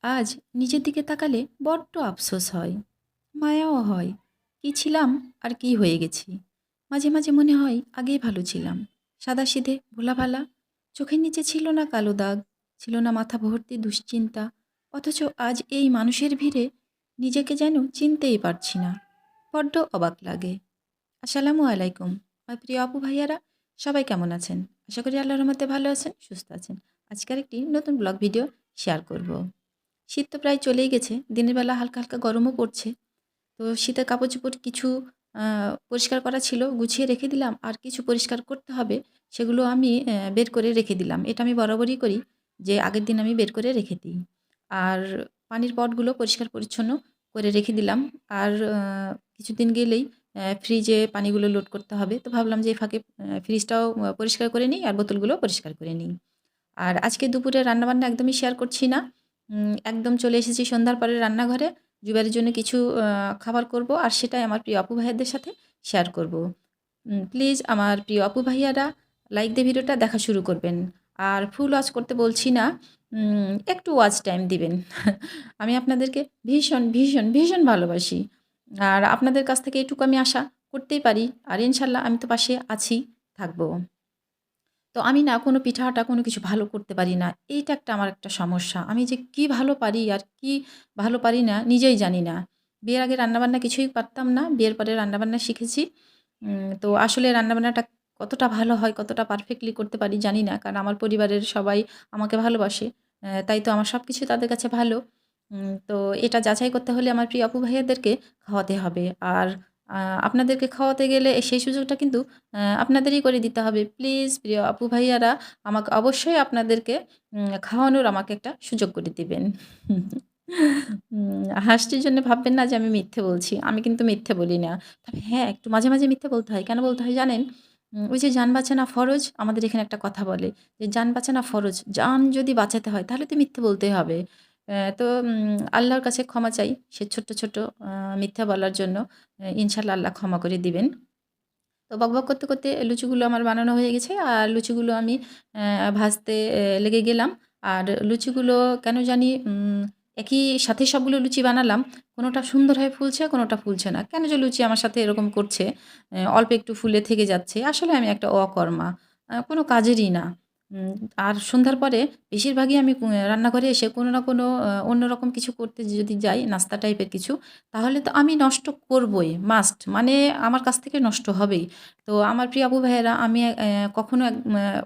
আজ নিজের দিকে তাকালে বড্ড আফসোস হয়, মায়াও হয়। কি ছিলাম আর কি হয়ে গেছি। মাঝে মাঝে মনে হয় আগেই ভালো ছিলাম, সাদাসিধে ভোলাভালা। চোখের নিচে ছিল না কালো দাগ, ছিল না মাথা ভর্তি দুশ্চিন্তা। অথচ আজ এই মানুষের ভিড়ে নিজেকে যেন চিনতেই পারছি না। বড্ড অবাক লাগে। আসসালামু আলাইকুম আমার প্রিয় আপু ভাইয়ারা, সবাই কেমন আছেন? আশা করি আল্লাহর রহমতে ভালো আছেন, সুস্থ আছেন। আজকের একটি নতুন ব্লগ ভিডিও শেয়ার করব। শীত তো প্রায় চলেই গেছে। দিনের বেলা হালকা, হালকা গরমও পড়ছে। তো শীতের কাপড়-চোপড় কিছু পরিষ্কার করা ছিল, গুছিয়ে রেখে দিলাম। আর কিছু পরিষ্কার করতে হবে, সেগুলো আমি বের করে রেখে দিলাম। এটা আমি বরাবরই করি যে আগের দিন আমি বের করে রেখে দিই। আর পানির পটগুলো পরিষ্কার পরিচ্ছন্ন করে রেখে দিলাম। আর কিছুদিন গেলেই ফ্রিজে পানিগুলো লোড করতে হবে। তো ভাবলাম যে এই ফাঁকে ফ্রিজটাও পরিষ্কার করে নিই আর বোতলগুলোও পরিষ্কার করে নিই। আর আজকে দুপুরে রান্নাবান্না একদমই শেয়ার করছি না। একদম চলে এসেছি সন্ধ্যার পরে রান্নাঘরে। জুবাইরের জন্য কিছু খাবার করব আর সেটাই আমার প্রিয় আপু ভাইয়াদের সাথে শেয়ার করব। প্লিজ আমার প্রিয় আপু ভাইয়ারা লাইক দিয়ে ভিডিওটা দেখা শুরু করবেন। আর ফুল ওয়াচ করতে বলছি না, একটু ওয়াচ টাইম দিবেন। আমি আপনাদেরকে ভীষণ, ভীষণ, ভীষণ ভালোবাসি। আর আপনাদের কাছ থেকে এটুকু আমি আশা করতেই পারি। আর ইনশাআল্লাহ আমি তো পাশে আছি, থাকবো। তো আমি না কোনো পিঠা-আটা কোনো কিছু ভালো করতে পারি না। এইটা একটা আমার একটা সমস্যা। আমি যে কি ভালো পারি আর কি ভালো পারি না নিজেই জানি না। বিয়ের আগে রান্নাবান্না কিছুই পারতাম না। বিয়ের পরে রান্নাবান্না শিখেছি। তো আসলে রান্নাবান্নাটা কতটা ভালো হয়, কতটা পারফেক্টলি করতে পারি জানি না। কারণ আমার পরিবারের সবাই আমাকে ভালোবাসে। তাই তো আমার সবকিছু তাদের কাছে ভালো। তো এটা যাচাই করতে হলে আমার প্রিয় আপু ভাইয়াদেরকে খাওয়াতে হবে। আর আ আপনাদেরকে খাওয়াতে গেলে সেই সুযোগটা কিন্তু আপনাদেরই করে দিতে হবে। প্লিজ প্রিয় আপু ভাইয়ারা আমাকে অবশ্যই আপনাদেরকে খাওয়ানোর আমাকে একটা সুযোগ করে দিবেন। হাসির জন্য ভাববেন না যে আমি মিথ্যে বলছি। আমি কিন্তু মিথ্যে বলি না। তবে হ্যাঁ, একটু মাঝে, মাঝে মিথ্যে বলতে হয়। কেন বলতে হয় জানেন? ওই যে জান বাঁচানো ফরজ, আমাদের এখানে একটা কথা বলে যে, "জান বাঁচানো ফরজ।" জান যদি বাঁচাতে হয় তাহলে তো মিথ্যে বলতেই হবে। তো আল্লাহর কাছে ক্ষমা চাই সে ছোট্ট, ছোট্ট মিথ্যা বলার জন্য। ইনশাআল্লাহ আল্লাহ ক্ষমা করে দিবেন। তো বকবক করতে, করতে লুচিগুলো আমার বানানো হয়ে গেছে। আর লুচিগুলো আমি ভাজতে লেগে গেলাম। আর লুচিগুলো কেন জানি একই সাথে সবগুলো লুচি বানালাম। কোনোটা সুন্দর হয়ে ফুলছে, কোনোটা ফুলছে না। কেন যে লুচি আমার সাথে এরকম করছে, অল্প একটু ফুলে থেকে যাচ্ছে। আসলে আমি একটা অকর্মা। কোনো কাজেরই না। উম আর সন্ধ্যার পরে বেশিরভাগই আমি রান্নাঘরে এসে কোনো না কোনো অন্যরকম কিছু করতে যদি যাই, নাস্তা টাইপের কিছু, তাহলে তো আমি নষ্ট করবই, মাস্ট। মানে আমার কাছ থেকে নষ্ট হবেই। তো আমার প্রিয় আপু ভাইয়েরা আমি কখনো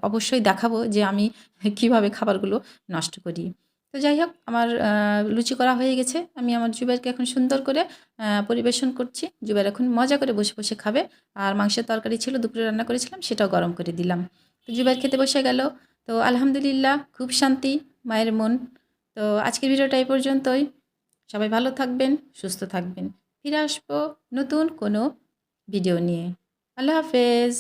অবশ্যই দেখাবো যে আমি কিভাবে খাবারগুলো নষ্ট করি। তো যাই হোক আমার লুচি করা হয়ে গেছে। আমি আমার জুবাইরকে এখন সুন্দর করে পরিবেশন করছি। জুবাইর এখন মজা করে বসে, বসে খাবে। আর মাংসের তরকারি ছিল দুপুরে রান্না করেছিলাম সেটাও গরম করে দিলাম। তো জুবাইর খেতে বসে গেল। তো আলহামদুলিল্লাহ খুব শান্তি, মায়ের মন। তো আজকের ভিডিওটা এই পর্যন্তই। সবাই ভালো থাকবেন, সুস্থ থাকবেন। ফিরে আসবো নতুন কোনো ভিডিও নিয়ে। আল্লাহ হাফেজ।